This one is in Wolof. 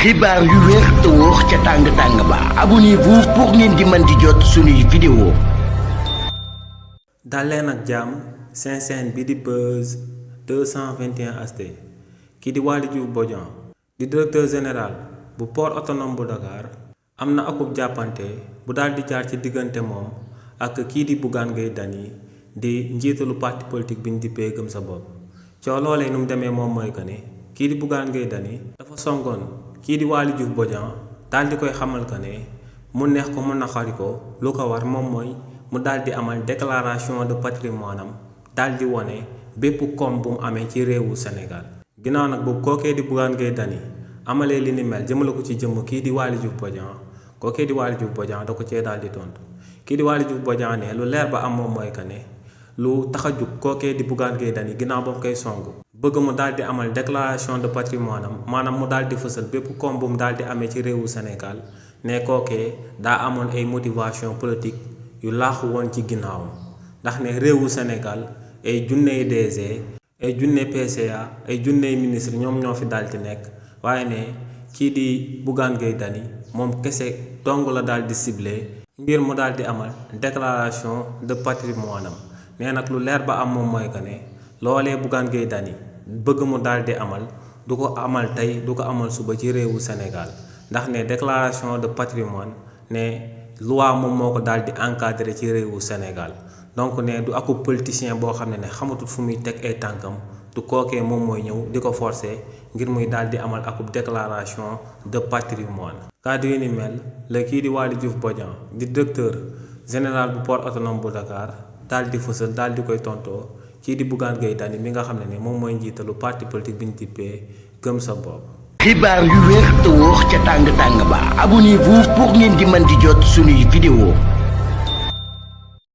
xibaar yu wér te wóor ca tàng ba abonnez-vous pour ngeen di mën di jot suñuy vidéo. daleen ak jàmm seen chaîne bi di Buzz 221 HD kii di Waly Diouf Bodian di directeur général bu port autonome bu Dakar am na akub jàppante bu daal di jaar ci diggante moom ak kii di Bougane Gueye Dany di njiitalu parti politique bi ñu dippee Gëm Sa Bopp. coo loolee nu mu demee moom mooy que ne kii di Bougane Gueye Dany dafa songoon kii di Waly Diouf Bodian daal di koy xamal que ne mu neex ko mu naqari ko lu ko war moom mooy mu daal di amal déclaration de patrimoine am daal di wone bépp koom bu mu amee ci réewu Sénégal. ginnaaw nag boobu kookee di Bougane Gueye Dany amalee li ni mel jëmale ko ci jëmm kii di Waly Diouf Bodian kookee di Waly Diouf Bodian da ko cee daal di tontu kii di Waly Diouf Bodian ne lu leer ba am moom mooy que ne lu tax a jug kookee di Bougane Gueye Dany ginnaaw ba mu koy song bëgg mu daal di amal déclaration de patrimoine am maanaam mu daal di fësal bépp koom bu mu daal di amee ci réewu Sénégal ne kookee daa amoon ay motivation politique yu laaxu woon ci ginnaawam ndax ne réewu Sénégal ay junney DG ay junney PCA ay junney ministre ñoom ñoo fi daal di nekk waaye ne kii di Bougane Gueye Dany moom kese dong la daal di ciblé ngir mu daal di amal déclaration de patrimoine am nee nag lu leer ba am moom mooy que ne loolee Bougane Gueye Dany bëgg mu daal di amal du ko amal tey du ko amal suba ci réewu Sénégal ndax ne déclaration de patrimoine ne loi moom moo ko daal di encadré ci réewu Sénégal donc ne du akub politicien boo xam ne xamatul fu muy teg ay tànkam du kookee moom mooy ñëw di ko forcer ngir muy daal di amal akub déclaration de patrimoine. kàddu yi ni mel la kii di Waly Diouf Bodian di directeur général bu port autonome bu Dakar daal di fësal daal di koy tontoo kii di Bougane Gueye Dany mi nga xam ne moom mooy njiitalu parti politique bi ñu dippee Gëm Sa Bopp. xibaar yu wér te wóor ca tàng ba abonnez-vous pour ngeen di mën di jot suñuy vidéo.